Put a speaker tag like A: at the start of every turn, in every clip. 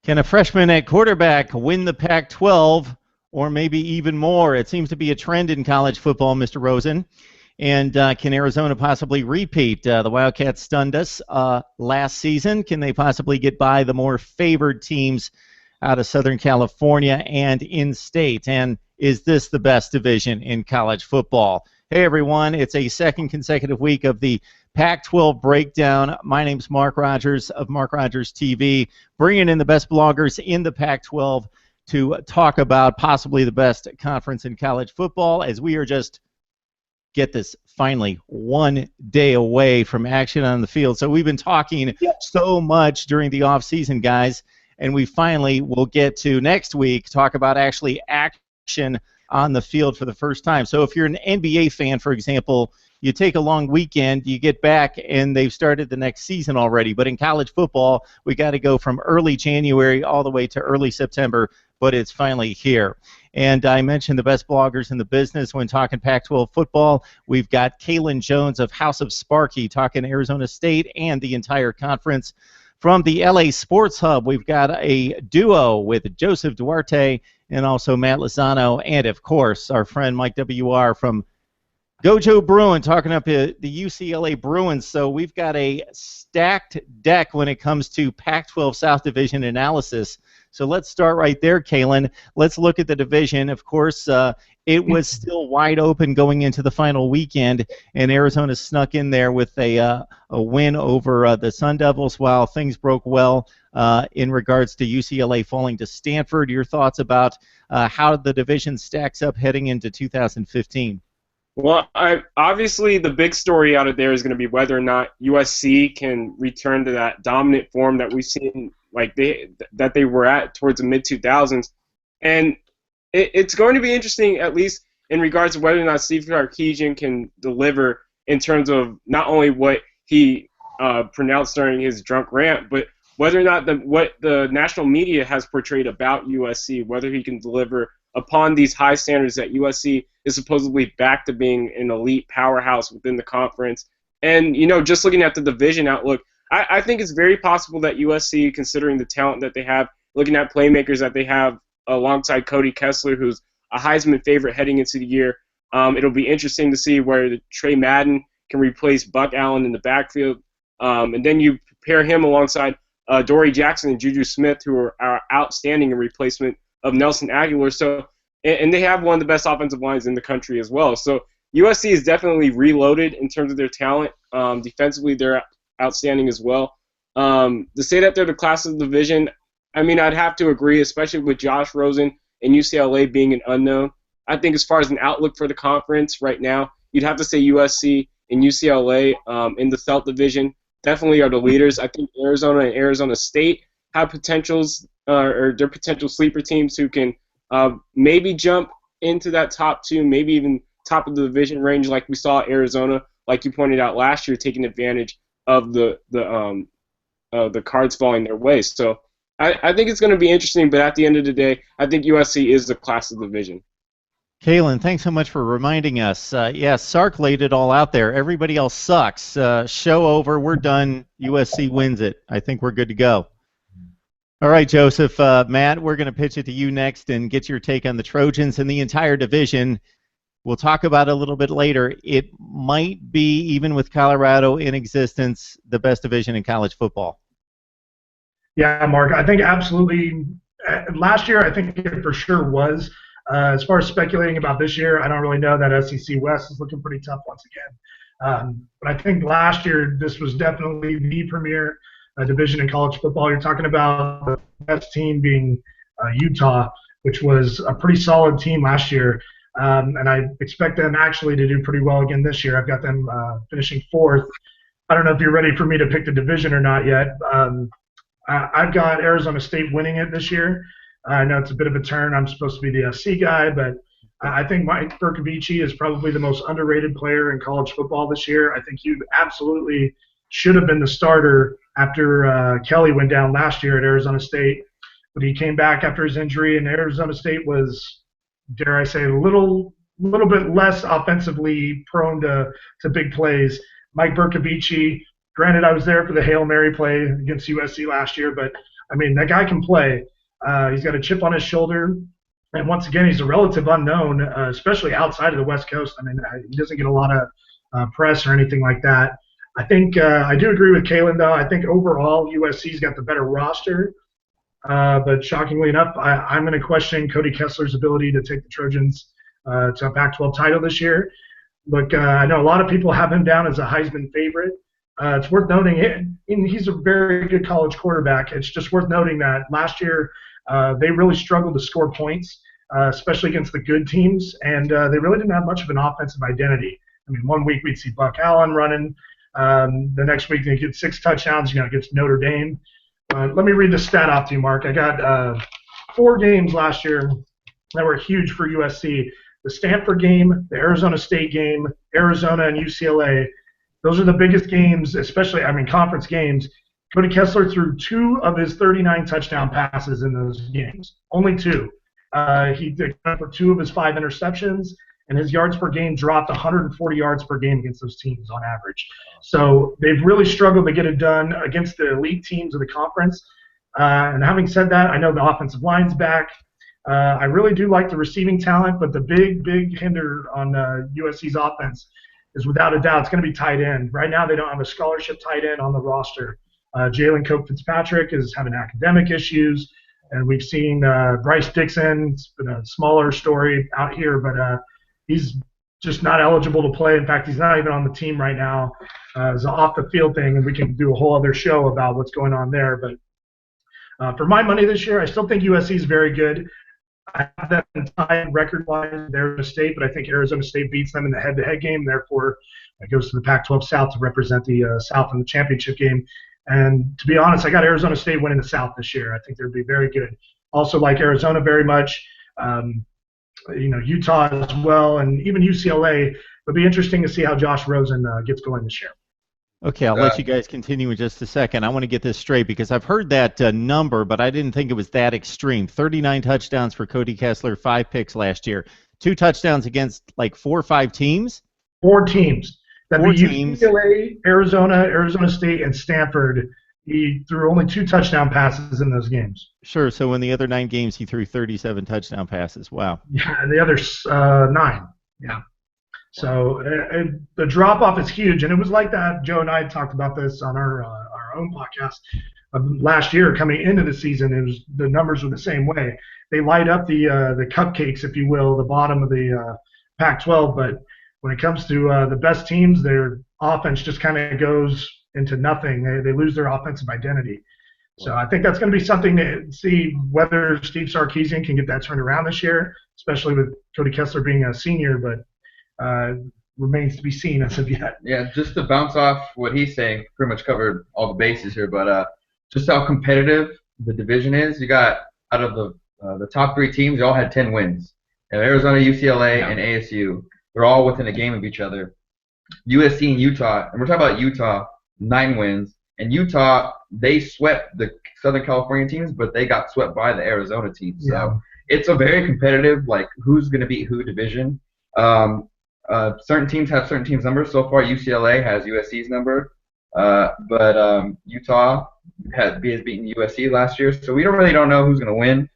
A: Can a freshman at quarterback win the Pac-12 or maybe even more? It seems to be a trend in college football, Mr. Rosen. And can Arizona possibly repeat? The Wildcats stunned us last season. Can they possibly get by the more favored teams out of Southern California and in-state? And is this the best division in college football? Hey, everyone. It's a second consecutive week of the Pac-12 breakdown. My name's Mark Rogers of MarkRogersTV, bringing in the best bloggers in the Pac-12 to talk about possibly the best conference in college football, as we are just, get this, finally 1 day away from action on the field. So we've been talking so much during the offseason, guys, and we finally will get to next week talk about actually action on the field for the first time. So if you're an NBA fan, for example, you take a long weekend, you get back, and they've started the next season already. But in college football, we got to go from early January all the way to early September, but it's finally here. And I mentioned the best bloggers in the business when talking Pac-12 football. We've got Kaelen Jones of House of Sparky talking Arizona State and the entire conference. From the LA Sports Hub, we've got a duo with Joseph Duarte and also Matt Lozano, and, of course, our friend Mike W.R. from Gojo Bruin talking up the UCLA Bruins. So we've got a stacked deck when it comes to Pac-12 South Division analysis. So let's start right there, Kaelen. Let's look at the division. Of course, it was still wide open going into the final weekend, and Arizona snuck in there with a win over the Sun Devils while things broke well in regards to UCLA falling to Stanford. Your thoughts about how the division stacks up heading into 2015?
B: Well, obviously the big story out of there is going to be whether or not USC can return to that dominant form that we've seen, like that they were at towards the mid-2000s. And it's going to be interesting, at least in regards to whether or not Steve Sarkisian can deliver in terms of not only what he pronounced during his drunk rant, but whether or not what the national media has portrayed about USC, whether he can deliver upon these high standards that USC is supposedly back to being an elite powerhouse within the conference. And, just looking at the division outlook, I think it's very possible that USC, considering the talent that they have, looking at playmakers that they have alongside Cody Kessler, who's a Heisman favorite heading into the year, it'll be interesting to see where Trey Madden can replace Buck Allen in the backfield. And then you pair him alongside Dory Jackson and Juju Smith, who are outstanding in replacement of Nelson Aguilar. So, and they have one of the best offensive lines in the country as well. So USC is definitely reloaded in terms of their talent. Defensively, they're outstanding as well. To say that they're the class of the division, I mean, I'd have to agree, especially with Josh Rosen and UCLA being an unknown. I think as far as an outlook for the conference right now, you'd have to say USC and UCLA in the South Division definitely are the leaders. I think Arizona and Arizona State have potentials, or they're potential sleeper teams who can maybe jump into that top two, maybe even top of the division range, like we saw Arizona, like you pointed out last year, taking advantage of the cards falling their way. So I think it's going to be interesting, but at the end of the day, I think USC is the class of the division.
A: Kaelen, thanks so much for reminding us. Sark laid it all out there. Everybody else sucks. Show over. We're done. USC wins it. I think we're good to go. All right, Joseph, Matt, we're going to pitch it to you next and get your take on the Trojans and the entire division. We'll talk about it a little bit later. It might be, even with Colorado in existence, the best division in college football.
C: Yeah, Mark, I think absolutely. Last year, I think it for sure was. As far as speculating about this year, I don't really know. That SEC West is looking pretty tough once again. But I think last year, this was definitely the premier division in college football. You're talking about the best team being Utah, which was a pretty solid team last year. And I expect them actually to do pretty well again this year. I've got them finishing fourth. I don't know if you're ready for me to pick the division or not yet. I've got Arizona State winning it this year. I know it's a bit of a turn. I'm supposed to be the SC guy, but I think Mike Berkovici is probably the most underrated player in college football this year. I think he absolutely should have been the starter after Kelly went down last year at Arizona State. But he came back after his injury, and Arizona State was, dare I say, a little bit less offensively prone to big plays. Mike Berkovici, granted I was there for the Hail Mary play against USC last year, but I mean, that guy can play. He's got a chip on his shoulder. And once again, he's a relative unknown, especially outside of the West Coast. I mean, he doesn't get a lot of press or anything like that. I think I do agree with Kaelen, though. I think overall USC's got the better roster. But shockingly enough, I'm going to question Cody Kessler's ability to take the Trojans to a Pac-12 title this year. Look, I know a lot of people have him down as a Heisman favorite. It's worth noting he's a very good college quarterback. It's just worth noting that last year they really struggled to score points, especially against the good teams, and they really didn't have much of an offensive identity. I mean, one week we'd see Buck Allen running. The next week they get 6 touchdowns, against Notre Dame. Let me read the stat off to you, Mark. I got 4 games last year that were huge for USC. The Stanford game, the Arizona State game, Arizona and UCLA. Those are the biggest games, especially, conference games. Cody Kessler threw 2 of his 39 touchdown passes in those games. Only 2. He did for 2 of his 5 interceptions, and his yards per game dropped 140 yards per game against those teams on average. So they've really struggled to get it done against the elite teams of the conference. And having said that, I know the offensive line's back. I really do like the receiving talent, but the big hinder on USC's offense is without a doubt it's going to be tight end. Right now they don't have a scholarship tight end on the roster. Jalen Cope-Fitzpatrick is having academic issues, and we've seen Bryce Dixon. It's been a smaller story out here, but he's just not eligible to play. In fact, he's not even on the team right now. It's an off-the-field thing, and we can do a whole other show about what's going on there. But for my money this year, I still think USC is very good. I have them tied record-wise with Arizona State, but I think Arizona State beats them in the head-to-head game. Therefore, it goes to the Pac-12 South to represent the South in the championship game. And to be honest, I got Arizona State winning the South this year. I think they'll be very good. Also like Arizona very much. Utah as well, and even UCLA. It'll be interesting to see how Josh Rosen gets going this year.
A: Okay, I'll let you guys continue in just a second. I want to get this straight because I've heard that number, but I didn't think it was that extreme. 39 touchdowns for Cody Kessler, 5 picks last year. 2 touchdowns against 4 or 5 teams?
C: 4 teams. That'd
A: 4
C: be
A: teams.
C: UCLA, Arizona State, and Stanford. He threw only 2 touchdown passes in those games.
A: Sure, so in the other 9 games he threw 37 touchdown passes. Wow.
C: Yeah, the other 9. Yeah. So the drop-off is huge, and it was like that. Joe and I talked about this on our own podcast last year. Coming into the season, the numbers were the same way. They light up the cupcakes, if you will, the bottom of the Pac-12. But when it comes to the best teams, their offense just kind of goes into nothing. They lose their offensive identity. So I think that's going to be something to see whether Steve Sarkisian can get that turned around this year, especially with Cody Kessler being a senior. But remains to be seen as of yet.
D: Yeah, just to bounce off what he's saying, pretty much covered all the bases here, but just how competitive the division is. You got, out of the top 3 teams, they all had 10 wins. And Arizona, UCLA, and ASU, they're all within a game of each other. USC and Utah, and we're talking about Utah, 9 wins. And Utah, they swept the Southern California teams, but they got swept by the Arizona teams. So it's a very competitive, who's going to beat who division. Certain teams have certain teams' numbers. So far, UCLA has USC's number, but Utah has beaten USC last year. So we don't know who's going to win.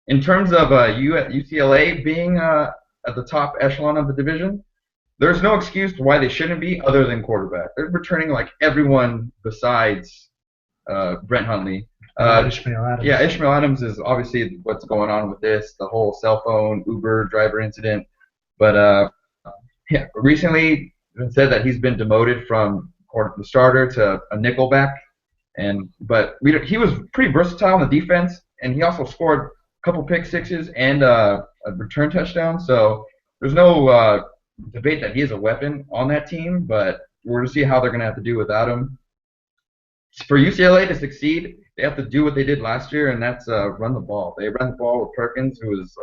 D: In terms of UCLA being at the top echelon of the division, there's no excuse why they shouldn't be other than quarterback. They're returning everyone besides Brent Hundley.
C: Ishmael Adams.
D: Yeah, Ishmael Adams is obviously what's going on with this, the whole cell phone Uber driver incident. But recently it said that he's been demoted from the starter to a nickelback, but he was pretty versatile on the defense, and he also scored a couple pick sixes and a return touchdown. So there's no debate that he is a weapon on that team, but we're going to see how they're going to have to do without him. For UCLA to succeed, they have to do what they did last year, and that's run the ball. They ran the ball with Perkins, who was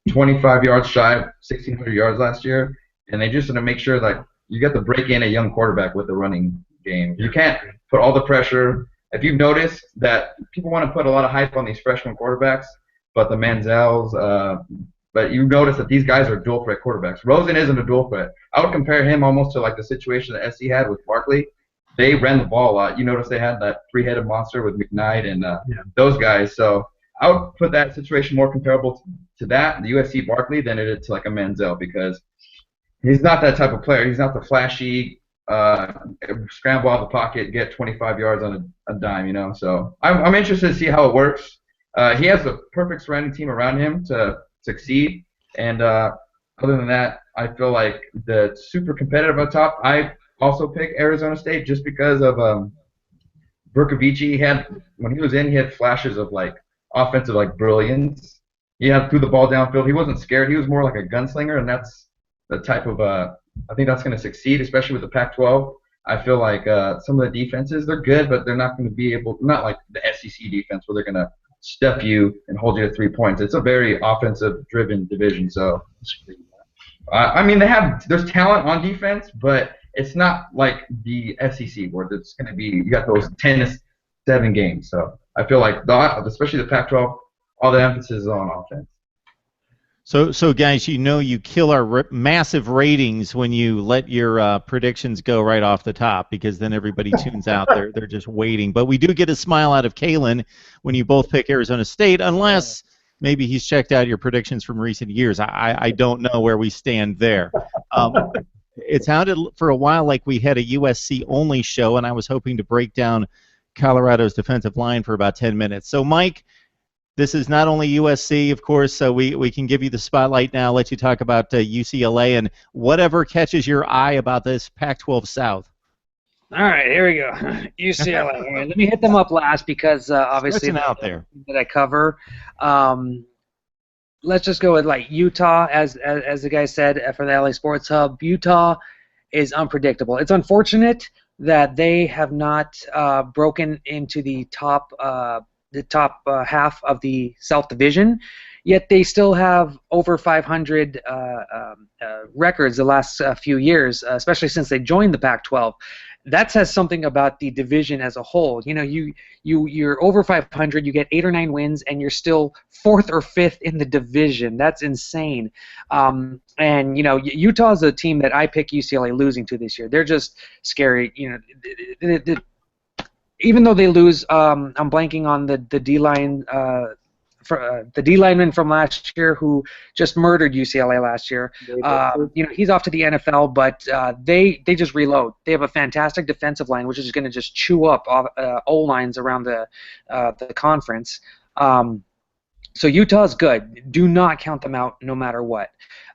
D: 25 yards shy of 1,600 yards last year, and they just want to make sure that you get to break in a young quarterback with the running game. You can't put all the pressure. If you've noticed that people want to put a lot of hype on these freshman quarterbacks, but the Manziels, but you notice that these guys are dual threat quarterbacks. Rosen isn't a dual threat. I would compare him almost to the situation that SC had with Barkley. they ran the ball a lot. You notice they had that three-headed monster with McKnight and those guys. So I would put that situation more comparable to that, the USC Barkley, than it is to like a Manziel, because he's not that type of player. He's not the flashy scramble out of the pocket, get 25 yards on a dime, you know. So I'm interested to see how it works. He has the perfect surrounding team around him to succeed. And other than that, I feel like the super competitive up top. I also pick Arizona State just because of Berkovici. When he was in, he had flashes of like offensive like brilliance. He threw the ball downfield. He wasn't scared. He was more like a gunslinger, and that's the type of I think that's going to succeed, especially with the Pac-12. I feel like some of the defenses, they're good, but they're not going to be able, not like the SEC defense where they're going to step you and hold you to 3 points. It's a very offensive-driven division. So, I mean, there's talent on defense, but it's not like the SEC where it's going to be, you got those 10-7 games. So I feel like, especially the Pac-12, all the emphasis is on offense.
A: So guys, you kill our massive ratings when you let your predictions go right off the top, because then everybody tunes out. They're just waiting. But we do get a smile out of Kaelen when you both pick Arizona State, unless maybe he's checked out your predictions from recent years. I don't know where we stand there. It sounded for a while like we had a USC-only show, and I was hoping to break down Colorado's defensive line for about 10 minutes. So, Mike, this is not only USC, of course, so we can give you the spotlight now, let you talk about UCLA and whatever catches your eye about this Pac-12 South.
E: All right, here we go. UCLA. Let me hit them up last because obviously
A: out there
E: that I cover. Let's just go with like Utah, as the guy said for the LA Sports Hub. Utah is unpredictable. It's unfortunate that they have not broken into the top half of the South Division, yet they still have over 500 records the last few years, especially since they joined the Pac-12. That says something about the division as a whole. You know, you're over 500, you get 8 or 9 wins, and you're still 4th or 5th in the division. That's insane. And you know, Utah's a team that I pick UCLA losing to this year. They're just scary. You know, even though they lose, I'm blanking on the D-line. The D-lineman from last year who just murdered UCLA last year. You know, he's off to the NFL, but they just reload. They have a fantastic defensive line, which is going to just chew up O-lines around the conference. So Utah's good. Do not count them out no matter what.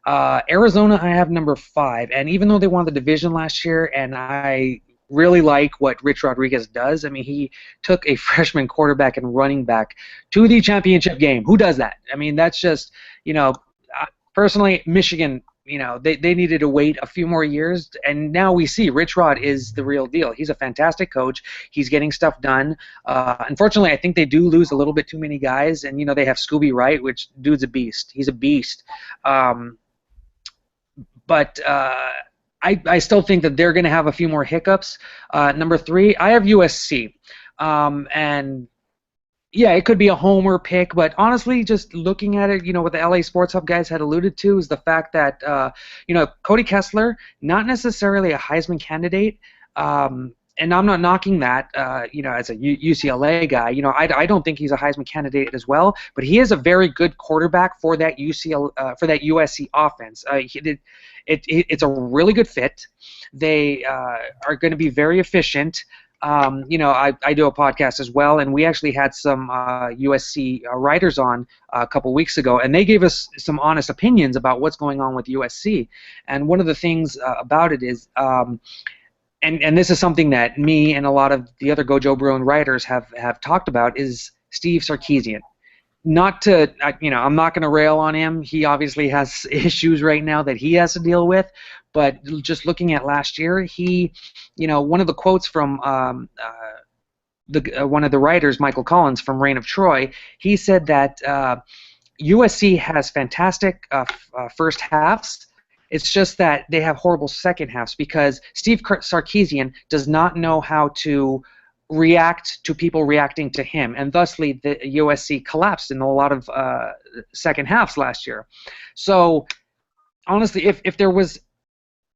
E: Arizona, I have number 5, and even though they won the division last year, and I really like what Rich Rodriguez does. I mean, he took a freshman quarterback and running back to the championship game. Who does that? I mean, that's just, you know, personally, Michigan, you know, they needed to wait a few more years, and now we see Rich Rod is the real deal. He's a fantastic coach. He's getting stuff done. Unfortunately, I think they do lose a little bit too many guys, and, you know, they have Scooby Wright, which dude's a beast. He's a beast. But I still think that they're going to have a few more hiccups. Number 3, I have USC. And, yeah, it could be a homer pick, but honestly, just looking at it, you know, what the LA Sports Hub guys had alluded to is the fact that, you know, Cody Kessler, not necessarily a Heisman candidate, and I'm not knocking that, you know, as a UCLA guy. You know, I don't think he's a Heisman candidate as well, but he is a very good quarterback for that USC offense. It's a really good fit. They are going to be very efficient. You know, I do a podcast as well, and we actually had some USC writers on a couple weeks ago, and they gave us some honest opinions about what's going on with USC. And one of the things about it is, and this is something that me and a lot of the other Gojo Bruin writers have talked about, is Steve Sarkisian. Not to, you know, I'm not going to rail on him. He obviously has issues right now that he has to deal with. But just looking at last year, he, you know, one of the quotes from one of the writers, Michael Collins from Reign of Troy, he said that USC has fantastic first halves. It's just that they have horrible second halves because Steve Sarkisian does not know how to react to people reacting to him, and thusly the USC collapsed in a lot of second halves last year. So honestly, if there was,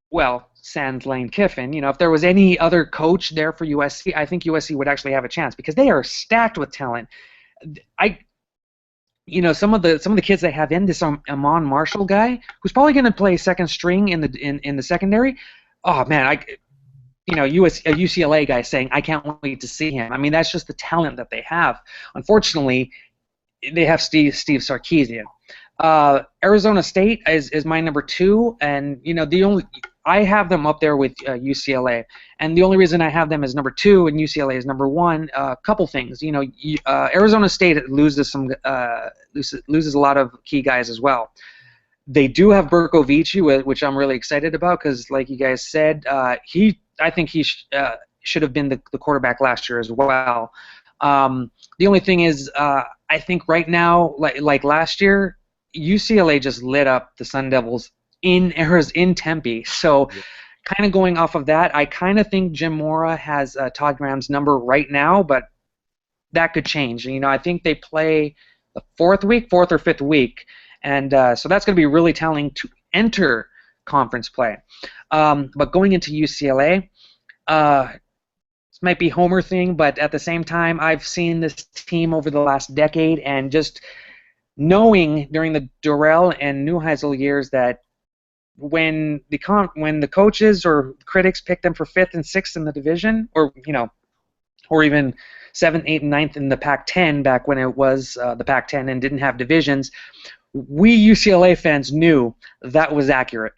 E: well, sans Lane Kiffin. If there was any other coach there for USC, I think USC would actually have a chance because they are stacked with talent. Some of the kids they have in this Amon Marshall guy, who's probably going to play second string in the secondary. Oh man, a UCLA guy saying I can't wait to see him. I mean, that's just the talent that they have. Unfortunately, they have Steve Sarkisian. Arizona State is my number 2, and I have them up there with UCLA, and the only reason I have them as number 2 and UCLA is number 1. Couple things, Arizona State loses a lot of key guys as well. They do have Berkovici, which I'm really excited about because, like you guys said, I think he should have been the quarterback last year as well. The only thing is, I think right now, like last year, UCLA just lit up the Sun Devils in Tempe. So, kind of going off of that, I kind of think Jim Mora has Todd Graham's number right now, but that could change. I think they play the fourth or fifth week, and so that's going to be really telling to enter conference play. But going into UCLA, this might be Homer thing, but at the same time, I've seen this team over the last decade, and just knowing during the Dorrell and Neuheisel years that when the coaches or critics pick them for 5th and 6th in the division, or even 7th, 8th, and 9th in the Pac-10 back when it was the Pac-10 and didn't have divisions, we UCLA fans knew that was accurate.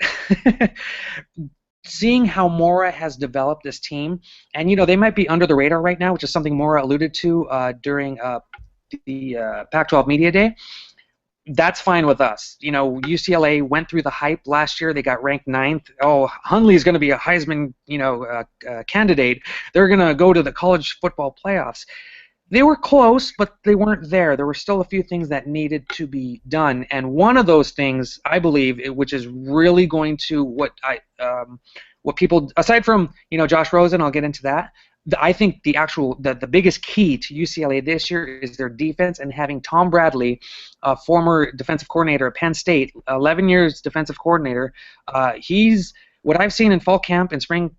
E: Seeing how Mora has developed this team, and they might be under the radar right now, which is something Mora alluded to during the Pac-12 Media Day. That's fine with us. UCLA went through the hype last year. They got ranked 9th. Oh, Hundley is going to be a Heisman, candidate. They're going to go to the college football playoffs. They were close, but they weren't there. There were still a few things that needed to be done, and one of those things, I believe, which is really going to what people, aside from Josh Rosen, I'll get into that. I think the biggest key to UCLA this year is their defense, and having Tom Bradley, a former defensive coordinator at Penn State, 11 years defensive coordinator. He's what I've seen in fall camp and spring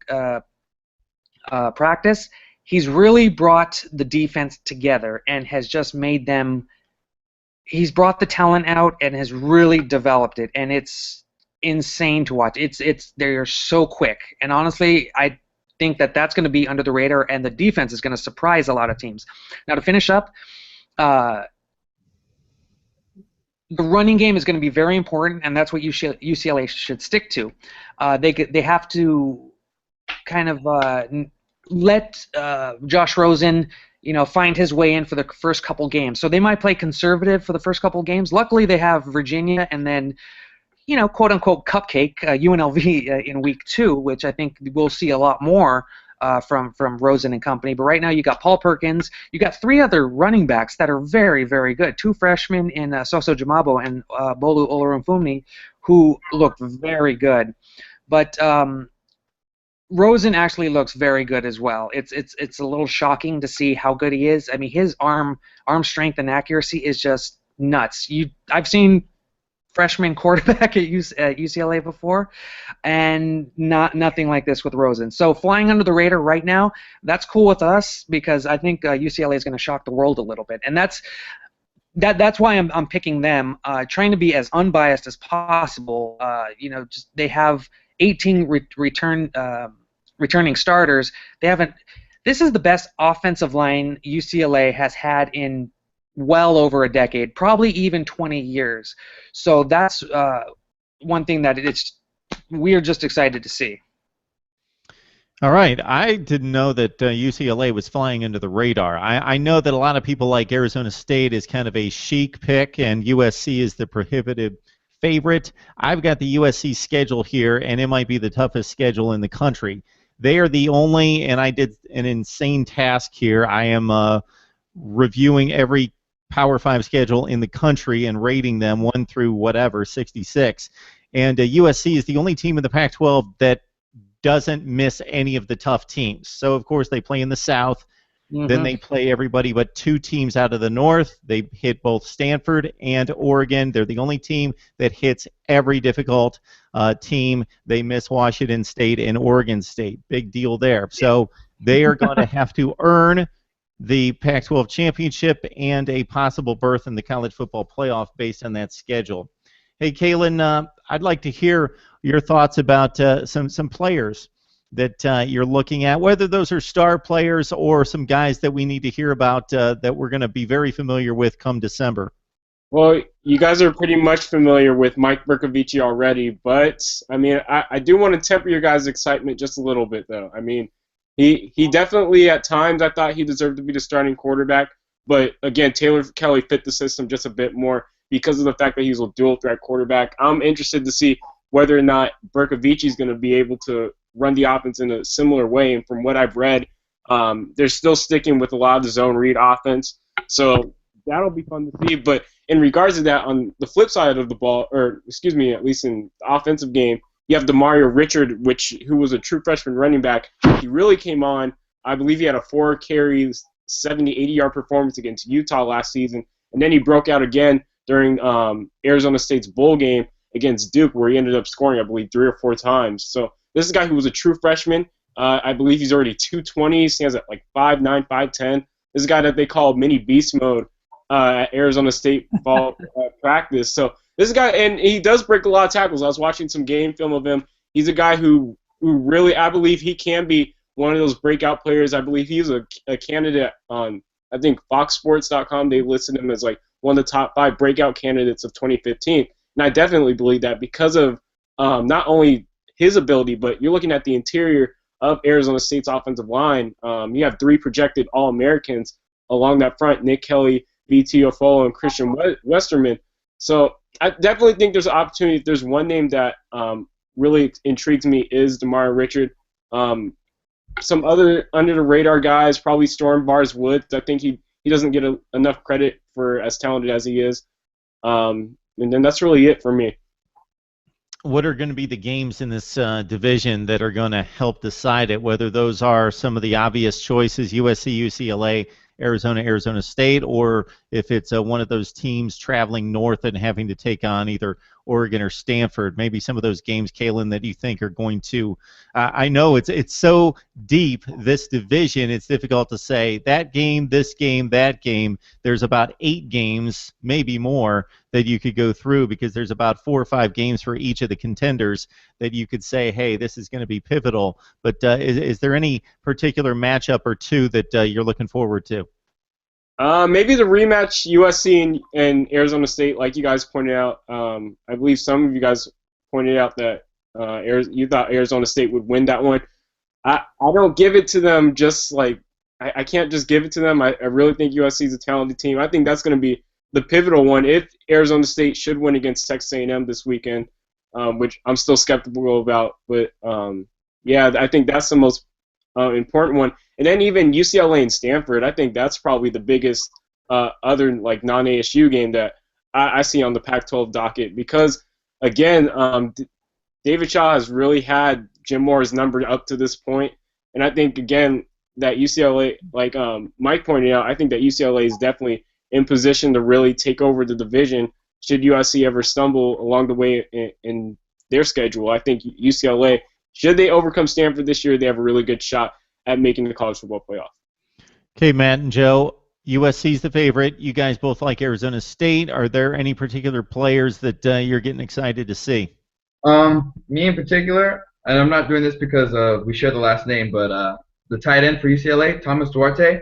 E: practice. He's really brought the defense together and has just made them. He's brought the talent out and has really developed it, and it's insane to watch. They're so quick, and honestly, I think that's going to be under the radar, and the defense is going to surprise a lot of teams. Now, to finish up, the running game is going to be very important, and that's what UCLA should stick to. They have to kind of let Josh Rosen, find his way in for the first couple games. So they might play conservative for the first couple games. Luckily, they have Virginia and then, quote unquote cupcake UNLV in week 2, which I think we'll see a lot more from Rosen and company. But right now, you got Paul Perkins. You got 3 other running backs that are very, very good. 2 freshmen in Soso Jamabo and Bolu Olorunfunmi, who look very good. But Rosen actually looks very good as well. It's a little shocking to see how good he is. I mean, his arm strength and accuracy is just nuts. I've seen freshman quarterback at UCLA before, and nothing like this with Rosen. So flying under the radar right now, that's cool with us because I think UCLA is going to shock the world a little bit, and that's why I'm picking them. Trying to be as unbiased as possible. Just they have 18 returning starters. They haven't. This is the best offensive line UCLA has had in well over a decade, probably even 20 years. So that's one thing that we're just excited to see.
A: All right. I didn't know that UCLA was flying under the radar. I know that a lot of people like Arizona State is kind of a chic pick, and USC is the prohibitive favorite. I've got the USC schedule here, and it might be the toughest schedule in the country. They are the only, and I did an insane task here. I am reviewing every Power 5 schedule in the country and rating them 1 through whatever, 66. And USC is the only team in the Pac-12 that doesn't miss any of the tough teams. So, of course, they play in the South. Then they play everybody but two teams out of the North. They hit both Stanford and Oregon. They're the only team that hits every difficult team. They miss Washington State and Oregon State. Big deal there. So they are going to have to earn the Pac-12 championship and a possible berth in the college football playoff based on that schedule. Hey, Kaelen, I'd like to hear your thoughts about some players that you're looking at, whether those are star players or some guys that we need to hear about that we're going to be very familiar with come December.
B: Well, you guys are pretty much familiar with Mike Berkovici already, but, I mean, I do want to temper your guys' excitement just a little bit, though. I mean, he definitely, at times, I thought he deserved to be the starting quarterback, but, again, Taylor Kelly fit the system just a bit more because of the fact that he's a dual-threat quarterback. I'm interested to see whether or not Berkovici is going to be able to run the offense in a similar way, and from what I've read, they're still sticking with a lot of the zone read offense, so that'll be fun to see. But in regards to that, on the flip side of the ball, or excuse me, at least in the offensive game, you have Demario Richard, who was a true freshman running back. He really came on. I believe he had a 4-carry, 70, 80-yard performance against Utah last season, and then he broke out again during Arizona State's bowl game against Duke, where he ended up scoring, I believe, 3 or 4 times. So this is a guy who was a true freshman. I believe he's already 220, stands at like 5'9", 5'10". This is a guy that they call mini beast mode at Arizona State fall practice. So this is a guy, and he does break a lot of tackles. I was watching some game film of him. He's a guy who really, I believe he can be one of those breakout players. I believe he's a candidate on, I think, FoxSports.com. They listed him as like one of the top 5 breakout candidates of 2015. And I definitely believe that because of not only his ability, but you're looking at the interior of Arizona State's offensive line. You have 3 projected All-Americans along that front: Nick Kelly, V.T. Ofolo, and Christian Westerman. So I definitely think there's an opportunity. If there's one name that really intrigues me is Demario Richard. Some other under-the-radar guys, probably Storm Bars Woods. I think he doesn't get enough credit for as talented as he is. And then that's really it for me.
A: What are going to be the games in this division that are going to help decide it, whether those are some of the obvious choices, USC, UCLA, Arizona, Arizona State, or if it's one of those teams traveling north and having to take on either Oregon or Stanford? Maybe some of those games, Kaelen, that you think are going to I know it's so deep, this division, it's difficult to say that game, this game, that game. There's about 8 games, maybe more, that you could go through because there's about 4 or 5 games for each of the contenders that you could say, hey, this is going to be pivotal. But is there any particular matchup or two that you're looking forward to?
B: Maybe the rematch USC and Arizona State, like you guys pointed out. I believe some of you guys pointed out that you thought Arizona State would win that one. I don't give it to them just like I can't just give it to them. I really think USC is a talented team. I think that's going to be the pivotal one if Arizona State should win against Texas A&M this weekend, which I'm still skeptical about. But, yeah, I think that's the most important one. And then even UCLA and Stanford, I think that's probably the biggest other like non-ASU game that I see on the Pac-12 docket because, again, David Shaw has really had Jim Moore's number up to this point. And I think, again, that UCLA, like Mike pointed out, I think that UCLA is definitely in position to really take over the division should USC ever stumble along the way in their schedule. I think UCLA, should they overcome Stanford this year, they have a really good shot at making the college football playoff.
A: Okay, Matt and Joe, USC's the favorite. You guys both like Arizona State. Are there any particular players that you're getting excited to see?
D: Me in particular, and I'm not doing this because we share the last name, but the tight end for UCLA, Thomas Duarte.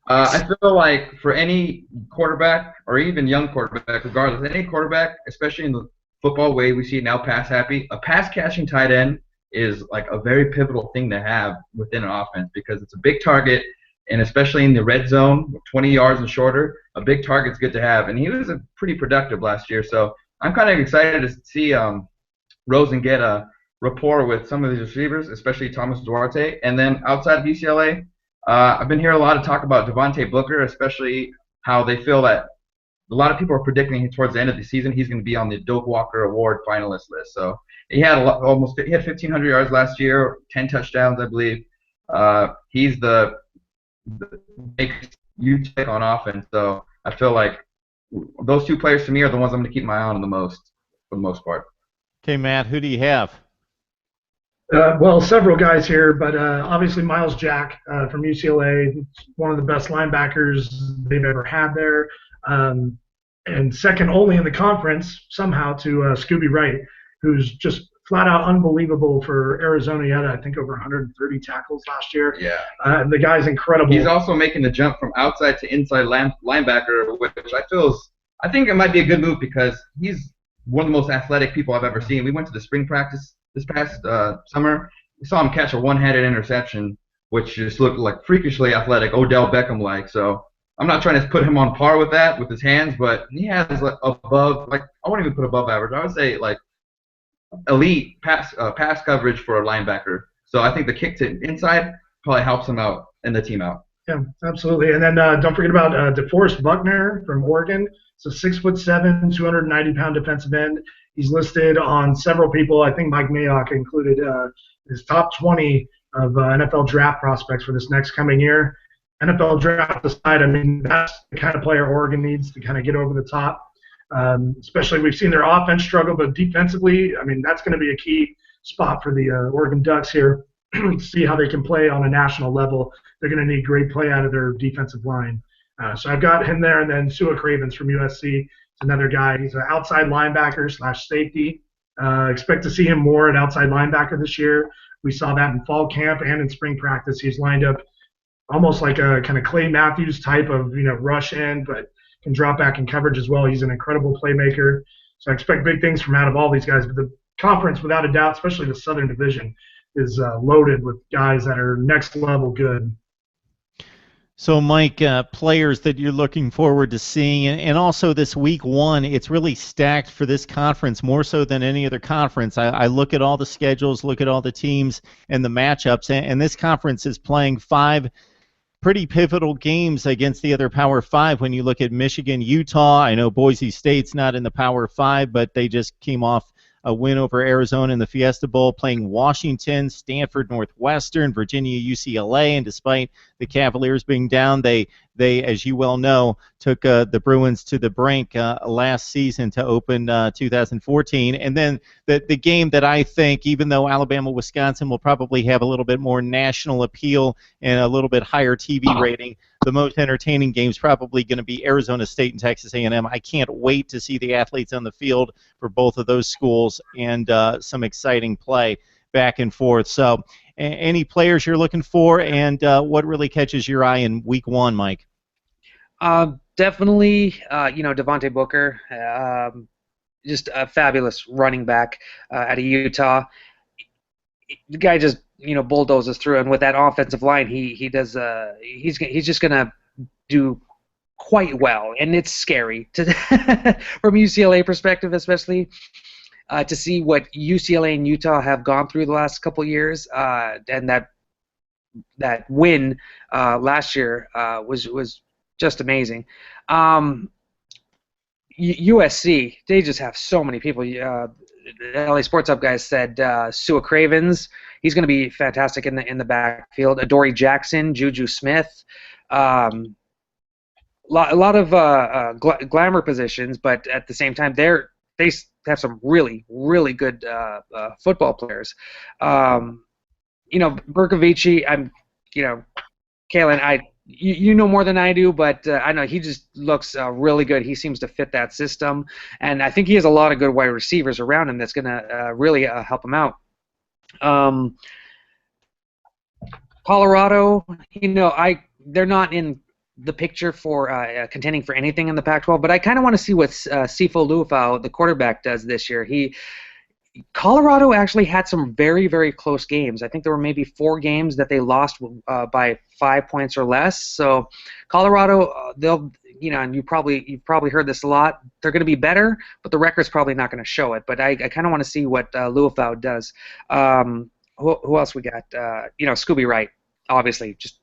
D: I feel like for any quarterback or even young quarterback, regardless, any quarterback, especially in the football way we see it now, pass happy, a pass catching tight end is like a very pivotal thing to have within an offense because it's a big target, and especially in the red zone, 20 yards and shorter, a big target's good to have. And he was pretty productive last year, so I'm kind of excited to see Rosen get a rapport with some of these receivers, especially Thomas Duarte. And then outside of UCLA, I've been hearing a lot of talk about Devontae Booker, especially how they feel that a lot of people are predicting towards the end of the season he's going to be on the Doak Walker Award finalist list. So he had he had 1,500 yards last year, 10 touchdowns, I believe. He's the makes you tick on offense. So I feel like those two players to me are the ones I'm going to keep my eye on the most, for the most part.
A: Okay, Matt, who do you have?
C: Well, several guys here, but obviously Miles Jack from UCLA, one of the best linebackers they've ever had there, and second only in the conference somehow to Scooby Wright, who's just flat out unbelievable for Arizona. He had, I think, over 130 tackles last year.
D: Yeah.
C: The guy's incredible.
D: He's also making the jump from outside to inside linebacker, which I think it might be a good move because he's one of the most athletic people I've ever seen. We went to the spring practice this past summer. We saw him catch a one-handed interception, which just looked like freakishly athletic, Odell Beckham-like. So I'm not trying to put him on par with that with his hands, but he has like above, like I wouldn't even put above average. I would say like elite pass coverage for a linebacker. So I think the kick to inside probably helps him out and the team out.
C: Yeah, absolutely. And then don't forget about DeForest Buckner from Oregon. So 6'7", 290-pound defensive end. He's listed on several people. I think Mike Mayock included his top 20 of NFL draft prospects for this next coming year. NFL draft aside, I mean, that's the kind of player Oregon needs to kind of get over the top. Especially we've seen their offense struggle, but defensively, I mean, that's going to be a key spot for the Oregon Ducks here. See how they can play on a national level. They're going to need great play out of their defensive line. So I've got him there, and then Sua Cravens from USC is another guy. He's an outside linebacker / safety. Expect to see him more at outside linebacker this year. We saw that in fall camp and in spring practice. He's lined up almost like a kind of Clay Matthews type of rush end, but can drop back in coverage as well. He's an incredible playmaker. So I expect big things from out of all these guys. But the conference, without a doubt, especially the Southern Division, is loaded with guys that are next level good.
A: So, Mike, players that you're looking forward to seeing, and also this week one, it's really stacked for this conference more so than any other conference. I look at all the schedules, look at all the teams and the matchups, and this conference is playing 5 pretty pivotal games against the other Power 5. When you look at Michigan, Utah, I know Boise State's not in the Power 5, but they just came off a win over Arizona in the Fiesta Bowl, playing Washington, Stanford, Northwestern, Virginia, UCLA, and despite the Cavaliers being down, they as you well know, took the Bruins to the brink last season to open 2014. And then the game that I think, even though Alabama-Wisconsin will probably have a little bit more national appeal and a little bit higher TV rating, the most entertaining game is probably going to be Arizona State and Texas A&M. I can't wait to see the athletes on the field for both of those schools and some exciting play back and forth. So any players you're looking for, and what really catches your eye in week one, Mike?
E: Definitely, Devontae Booker, just a fabulous running back out of Utah. The guy just bulldozes through, and with that offensive line, he does. He's just gonna do quite well, and it's scary to from UCLA perspective, especially. To see what UCLA and Utah have gone through the last couple years, and that win last year was just amazing. USC, they just have so many people. The LA Sports Hub guys said Sua Cravens, he's going to be fantastic in the backfield. Adoree Jackson, Juju Smith, a lot of glamour positions, but at the same time they have some really, really good football players. Berkovici, Kaelen, you know more than I do, but I know he just looks really good. He seems to fit that system, and I think he has a lot of good wide receivers around him that's going to really help him out. Colorado, they're not in the picture for contending for anything in the Pac-12, but I kind of want to see what Sifo Luafau, the quarterback, does this year. Colorado actually had some very, very close games. I think there were maybe 4 games that they lost by 5 points or less. So Colorado, they'll, and you've probably heard this a lot. They're going to be better, but the record's probably not going to show it. But I kind of want to see what Luafau does. Who else we got? Scooby Wright, obviously, just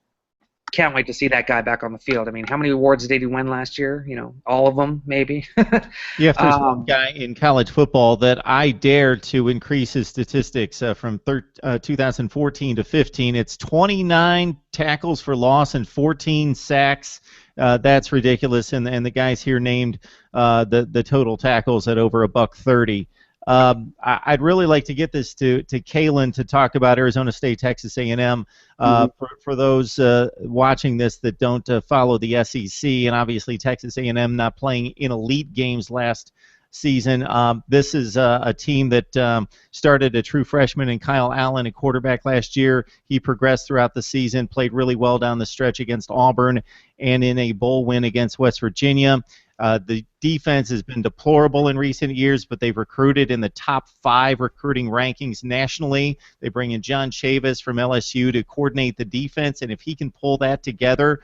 E: can't wait to see that guy back on the field. I mean, how many awards did he win last year? You know, all of them, maybe.
A: Yeah, if there's one guy in college football that I dare to increase his statistics from 2014 to 15, it's 29 tackles for loss and 14 sacks. That's ridiculous. And the guys here named the total tackles at over $130. I'd really like to get this to Kaelen to talk about Arizona State, Texas A&M. For those watching this that don't follow the SEC, and obviously Texas A&M not playing in elite games last season. This is a team that started a true freshman in Kyle Allen at quarterback last year. He progressed throughout the season, played really well down the stretch against Auburn and in a bowl win against West Virginia. The defense has been deplorable in recent years, but they've recruited in the top 5 recruiting rankings nationally. They bring in John Chavis from LSU to coordinate the defense, and if he can pull that together,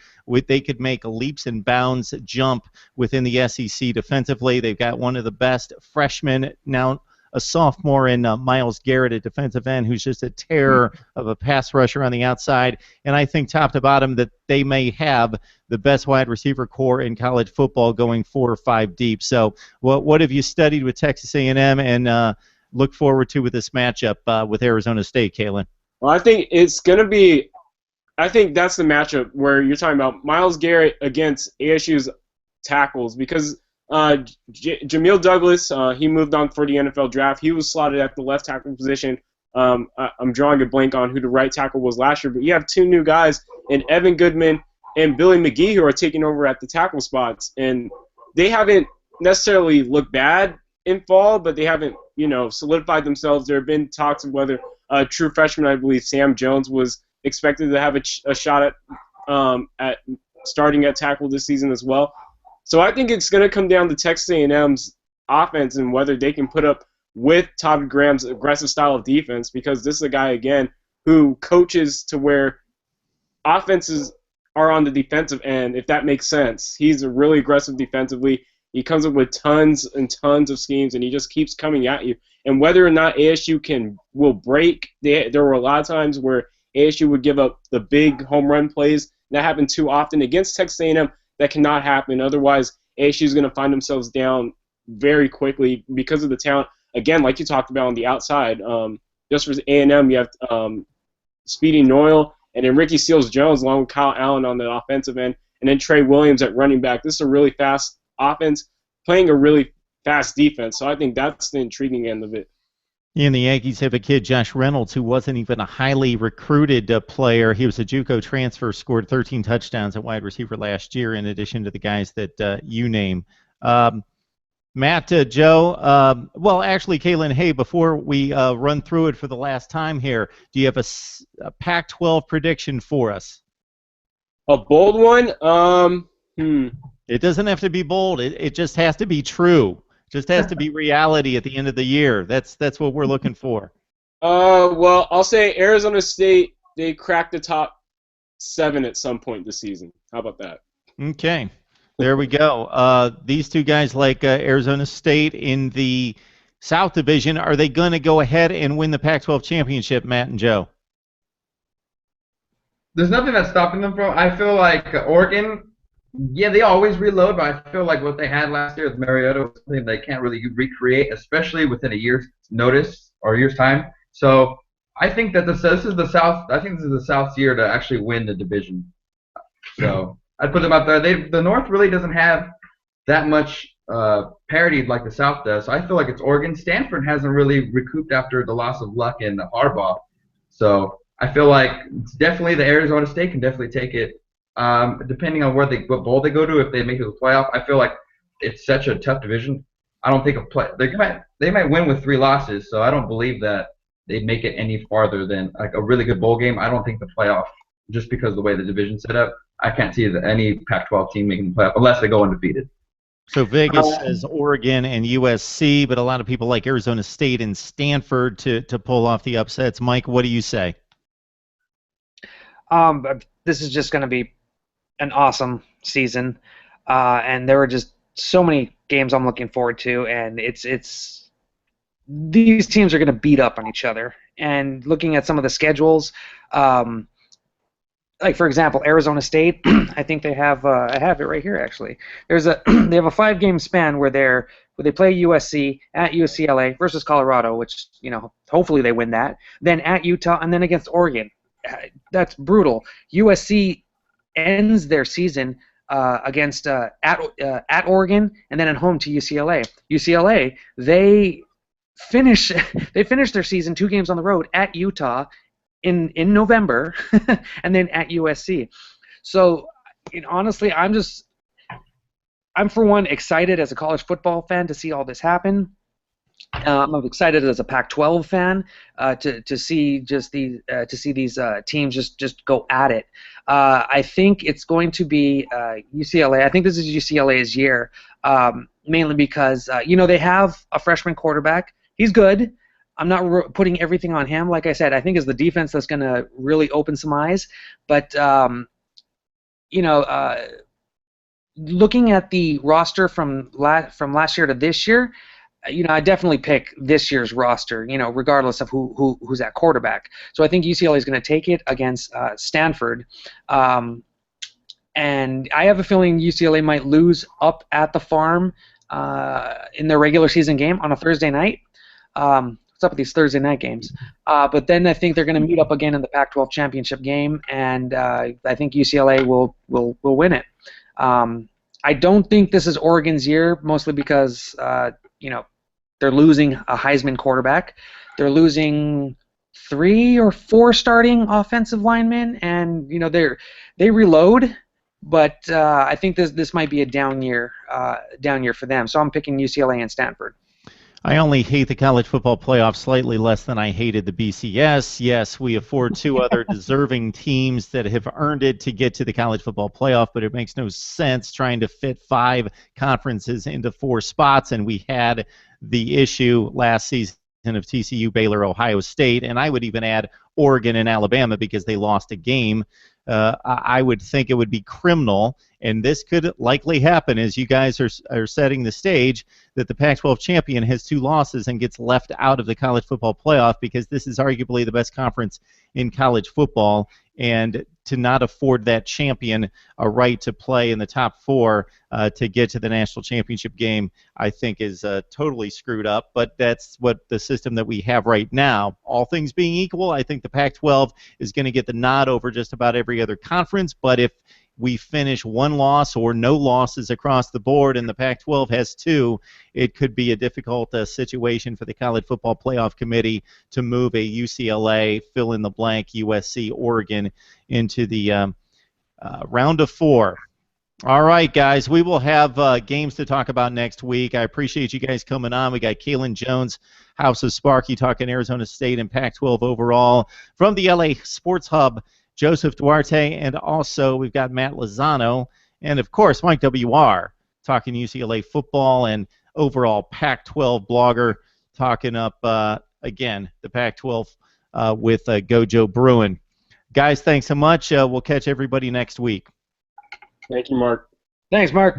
A: they could make a leaps and bounds jump within the SEC defensively. They've got one of the best freshmen, now a sophomore in Myles Garrett at defensive end, who's just a terror of a pass rusher on the outside. And I think top to bottom that they may have the best wide receiver core in college football going 4 or 5 deep. So what have you studied with Texas A&M and look forward to with this matchup with Arizona State, Kaelen?
B: Well, I think it's going to be – I think that's the matchup where you're talking about Myles Garrett against ASU's tackles because Jamil Douglas, he moved on for the NFL draft. He was slotted at the left tackle position. I'm drawing a blank on who the right tackle was last year, but you have 2 new guys in Evan Goodman and Billy McGee who are taking over at the tackle spots. And they haven't necessarily looked bad in fall, but they haven't, solidified themselves. There have been talks of whether a true freshman, I believe Sam Jones, was expected to have a shot at starting at tackle this season as well. So I think it's going to come down to Texas A&M's offense and whether they can put up with Todd Graham's aggressive style of defense, because this is a guy, again, who coaches to where offenses are on the defensive end, if that makes sense. He's really aggressive defensively. He comes up with tons and tons of schemes, and he just keeps coming at you. And whether or not ASU will break, there were a lot of times where ASU would give up the big home run plays. That happened too often against Texas A&M. That cannot happen. Otherwise, ASU is going to find themselves down very quickly because of the talent. Again, like you talked about on the outside, just for A&M, you have Speedy Noyle and then Ricky Seals-Jones along with Kyle Allen on the offensive end, and then Trey Williams at running back. This is a really fast offense playing a really fast defense, so I think that's the intriguing end of it.
A: And the Yankees have a kid, Josh Reynolds, who wasn't even a highly recruited player. He was a JUCO transfer, scored 13 touchdowns at wide receiver last year, in addition to the guys that you name. Matt, Joe, well, actually, Kaelen, hey, before we run through it for the last time here, do you have a Pac-12 prediction for us?
B: A bold one?
A: It doesn't have to be bold. It just has to be true. Just has to be reality at the end of the year. That's what we're looking for.
B: Well, I'll say Arizona State, they cracked the top 7 at some point this season. How about that?
A: Okay. There we go. These 2 guys like Arizona State in the South Division, are they going to go ahead and win the Pac-12 championship, Matt and Joe?
D: There's nothing that's stopping them from. I feel like Oregon, yeah, they always reload, but I feel like what they had last year with Mariota was something they can't really recreate, especially within a year's notice or a year's time. So I think that this is the South. I think this is the South's year to actually win the division. So I'd put them up there. The North really doesn't have that much parity like the South does. So I feel like it's Oregon. Stanford hasn't really recouped after the loss of Luck and Harbaugh. So I feel like it's definitely the Arizona State can definitely take it. Depending on what bowl they go to, if they make it to the playoff, I feel like it's such a tough division. I don't think they might win with 3 losses, so I don't believe that they'd make it any farther than like a really good bowl game. I don't think the playoff, just because of the way the division's set up, I can't see any Pac-12 team making the playoff unless they go undefeated.
A: So Vegas says Oregon and USC, but a lot of people like Arizona State and Stanford to pull off the upsets. Mike, what do you say?
E: This is just going to be an awesome season, and there are just so many games I'm looking forward to, and it's these teams are going to beat up on each other. And looking at some of the schedules, like for example, Arizona State. I think they have. I have it right here actually. There's a they have a 5-game span where they play USC at UCLA versus Colorado, which hopefully they win that. Then at Utah and then against Oregon. That's brutal. USC ends their season against at Oregon and then at home to UCLA. UCLA finish they finish their season 2 games on the road at Utah in November and then at USC. So honestly, I'm for one excited as a college football fan to see all this happen. I'm excited as a Pac-12 fan to see these teams just go at it. I think it's going to be UCLA. I think this is UCLA's year, mainly because they have a freshman quarterback. He's good. I'm not putting everything on him. Like I said, I think it's the defense that's going to really open some eyes. But looking at the roster from last year to this year, I definitely pick this year's roster, regardless of who's at quarterback. So I think UCLA is going to take it against Stanford. And I have a feeling UCLA might lose up at the Farm in their regular season game on a Thursday night. What's up with these Thursday night games? But then I think they're going to meet up again in the Pac-12 championship game, and I think UCLA will win it. I don't think this is Oregon's year, mostly because they're losing a Heisman quarterback. They're losing 3 or 4 starting offensive linemen, and they reload. But I think this might be a down year for them. So I'm picking UCLA and Stanford.
A: I only hate the college football playoff slightly less than I hated the BCS. Yes, we afford 2 other deserving teams that have earned it to get to the college football playoff, but it makes no sense trying to fit 5 conferences into 4 spots, and we had the issue last season of TCU, Baylor, Ohio State, and I would even add Oregon and Alabama because they lost a game. I would think it would be criminal, and this could likely happen as you guys are setting the stage, that the Pac-12 champion has 2 losses and gets left out of the college football playoff, because this is arguably the best conference in college football, and to not afford that champion a right to play in the top 4 to get to the national championship game, I think is totally screwed up. But that's what the system that we have right now. All things being equal, I think the Pac-12 is going to get the nod over just about every other conference. But if we finish 1 loss or no losses across the board and the Pac-12 has 2, it could be a difficult situation for the College Football Playoff Committee to move a UCLA, fill-in-the-blank, USC, Oregon into the round of 4. All right, guys, we will have games to talk about next week. I appreciate you guys coming on. We got Kaelen Jones, House of Sparky, talking Arizona State and Pac-12 overall. From the LA Sports Hub, Joseph Duarte, and also we've got Matt Lozano, and of course Mike WR talking UCLA football and overall Pac-12 blogger, talking up again the Pac-12 with Gojo Bruin. Guys, thanks so much. We'll catch everybody next week.
B: Thank you, Mark.
E: Thanks, Mark.